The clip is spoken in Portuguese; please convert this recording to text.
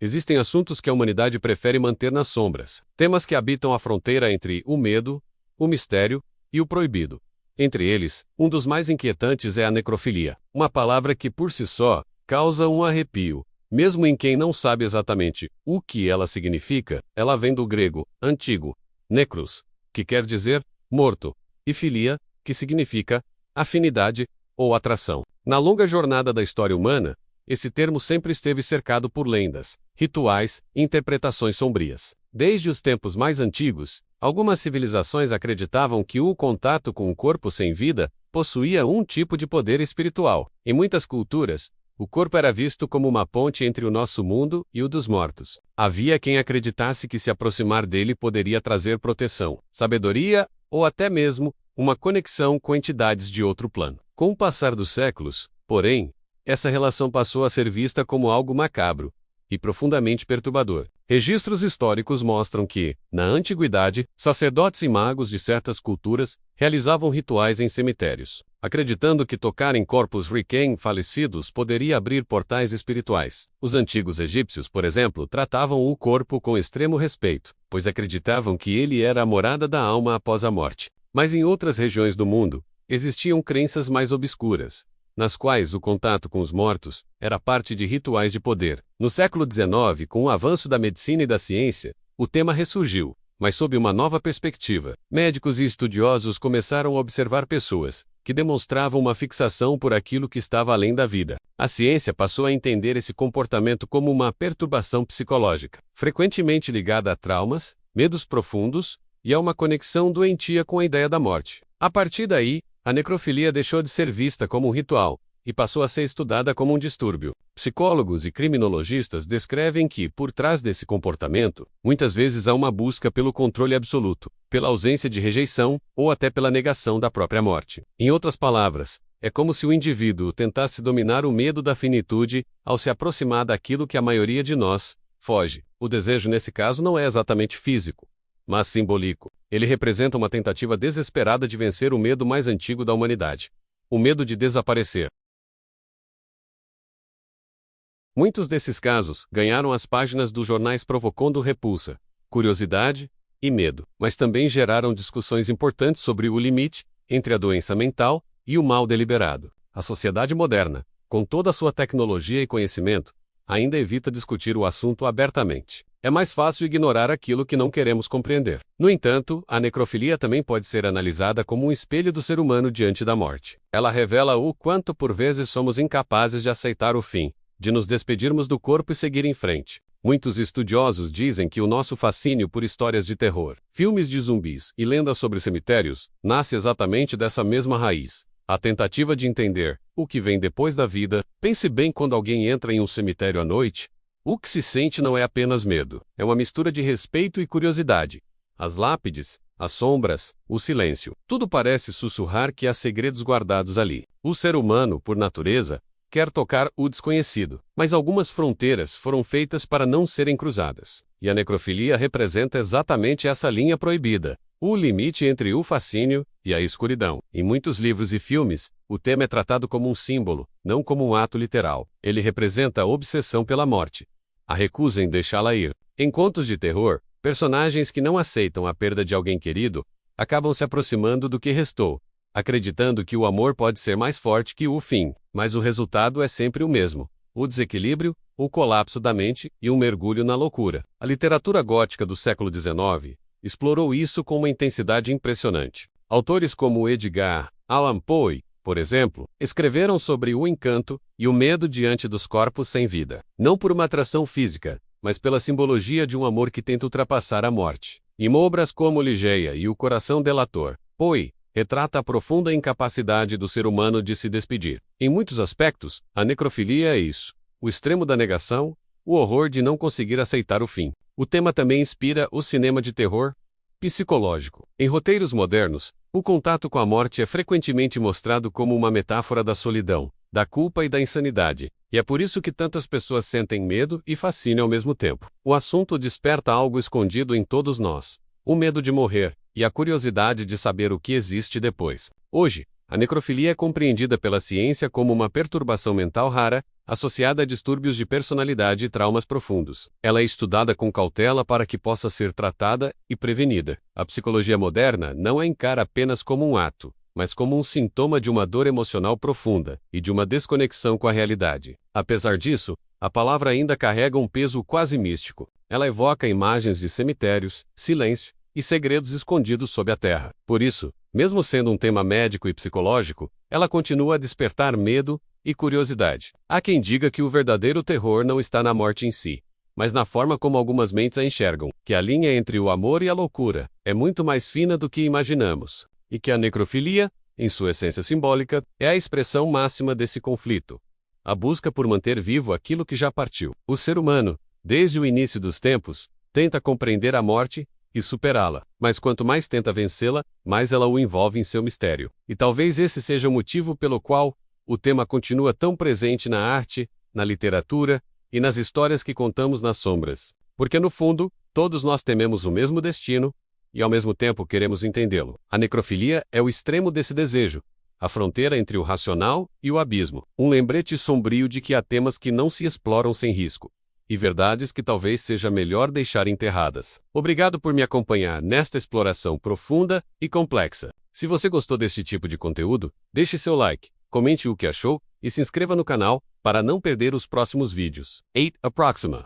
existem assuntos que a humanidade prefere manter nas sombras. Temas que habitam a fronteira entre o medo, o mistério e o proibido. Entre eles, um dos mais inquietantes é a necrofilia. Uma palavra que, por si só, causa um arrepio. Mesmo em quem não sabe exatamente o que ela significa, ela vem do grego antigo, necros, que quer dizer morto, e filia, que significa afinidade ou atração. Na longa jornada da história humana, esse termo sempre esteve cercado por lendas, rituais e interpretações sombrias. Desde os tempos mais antigos, algumas civilizações acreditavam que o contato com o corpo sem vida possuía um tipo de poder espiritual. Em muitas culturas, o corpo era visto como uma ponte entre o nosso mundo e o dos mortos. Havia quem acreditasse que se aproximar dele poderia trazer proteção, sabedoria ou até mesmo uma conexão com entidades de outro plano. Com o passar dos séculos, porém, essa relação passou a ser vista como algo macabro e profundamente perturbador. Registros históricos mostram que, na antiguidade, sacerdotes e magos de certas culturas realizavam rituais em cemitérios, acreditando que tocar em corpos recém-falecidos poderia abrir portais espirituais. Os antigos egípcios, por exemplo, tratavam o corpo com extremo respeito, pois acreditavam que ele era a morada da alma após a morte. Mas em outras regiões do mundo, existiam crenças mais obscuras, nas quais o contato com os mortos era parte de rituais de poder. No século XIX, com o avanço da medicina e da ciência, o tema ressurgiu, mas sob uma nova perspectiva. Médicos e estudiosos começaram a observar pessoas que demonstravam uma fixação por aquilo que estava além da vida. A ciência passou a entender esse comportamento como uma perturbação psicológica, frequentemente ligada a traumas, medos profundos e a uma conexão doentia com a ideia da morte. A partir daí, a necrofilia deixou de ser vista como um ritual e passou a ser estudada como um distúrbio. Psicólogos e criminologistas descrevem que, por trás desse comportamento, muitas vezes há uma busca pelo controle absoluto, pela ausência de rejeição ou até pela negação da própria morte. Em outras palavras, é como se o indivíduo tentasse dominar o medo da finitude ao se aproximar daquilo que a maioria de nós foge. O desejo nesse caso não é exatamente físico, mas simbólico. Ele representa uma tentativa desesperada de vencer o medo mais antigo da humanidade: o medo de desaparecer. Muitos desses casos ganharam as páginas dos jornais provocando repulsa, curiosidade e medo, mas também geraram discussões importantes sobre o limite entre a doença mental e o mal deliberado. A sociedade moderna, com toda a sua tecnologia e conhecimento, ainda evita discutir o assunto abertamente. É mais fácil ignorar aquilo que não queremos compreender. No entanto, a necrofilia também pode ser analisada como um espelho do ser humano diante da morte. Ela revela o quanto por vezes somos incapazes de aceitar o fim, de nos despedirmos do corpo e seguir em frente. Muitos estudiosos dizem que o nosso fascínio por histórias de terror, filmes de zumbis e lendas sobre cemitérios nasce exatamente dessa mesma raiz. A tentativa de entender o que vem depois da vida. Pense bem quando alguém entra em um cemitério à noite. O que se sente não é apenas medo, é uma mistura de respeito e curiosidade. As lápides, as sombras, o silêncio, tudo parece sussurrar que há segredos guardados ali. O ser humano, por natureza, quer tocar o desconhecido, mas algumas fronteiras foram feitas para não serem cruzadas. E a necrofilia representa exatamente essa linha proibida, o limite entre o fascínio e a escuridão. Em muitos livros e filmes, o tema é tratado como um símbolo, não como um ato literal. Ele representa a obsessão pela morte, a recusa em deixá-la ir. Em contos de terror, personagens que não aceitam a perda de alguém querido acabam se aproximando do que restou, acreditando que o amor pode ser mais forte que o fim, mas o resultado é sempre o mesmo: o desequilíbrio, o colapso da mente e um mergulho na loucura. A literatura gótica do século XIX explorou isso com uma intensidade impressionante. Autores como Edgar Allan Poe, por exemplo, escreveram sobre o encanto e o medo diante dos corpos sem vida, não por uma atração física, mas pela simbologia de um amor que tenta ultrapassar a morte. Em obras como Ligeia e O Coração Delator, Poe retrata a profunda incapacidade do ser humano de se despedir. Em muitos aspectos, a necrofilia é isso: o extremo da negação, o horror de não conseguir aceitar o fim. O tema também inspira o cinema de terror psicológico. Em roteiros modernos, o contato com a morte é frequentemente mostrado como uma metáfora da solidão, da culpa e da insanidade, e é por isso que tantas pessoas sentem medo e fascínio ao mesmo tempo. O assunto desperta algo escondido em todos nós: o medo de morrer e a curiosidade de saber o que existe depois. Hoje, a necrofilia é compreendida pela ciência como uma perturbação mental rara, associada a distúrbios de personalidade e traumas profundos. Ela é estudada com cautela para que possa ser tratada e prevenida. A psicologia moderna não a encara apenas como um ato, mas como um sintoma de uma dor emocional profunda e de uma desconexão com a realidade. Apesar disso, a palavra ainda carrega um peso quase místico. Ela evoca imagens de cemitérios, silêncio e segredos escondidos sob a terra. Por isso, mesmo sendo um tema médico e psicológico, ela continua a despertar medo e curiosidade. Há quem diga que o verdadeiro terror não está na morte em si, mas na forma como algumas mentes a enxergam, que a linha entre o amor e a loucura é muito mais fina do que imaginamos, e que a necrofilia, em sua essência simbólica, é a expressão máxima desse conflito. A busca por manter vivo aquilo que já partiu. O ser humano, desde o início dos tempos, tenta compreender a morte e superá-la, mas quanto mais tenta vencê-la, mais ela o envolve em seu mistério. E talvez esse seja o motivo pelo qual o tema continua tão presente na arte, na literatura e nas histórias que contamos nas sombras. Porque no fundo, todos nós tememos o mesmo destino e ao mesmo tempo queremos entendê-lo. A necrofilia é o extremo desse desejo, a fronteira entre o racional e o abismo. Um lembrete sombrio de que há temas que não se exploram sem risco, e verdades que talvez seja melhor deixar enterradas. Obrigado por me acompanhar nesta exploração profunda e complexa. Se você gostou deste tipo de conteúdo, deixe seu like, comente o que achou e se inscreva no canal para não perder os próximos vídeos. 8 Approxima.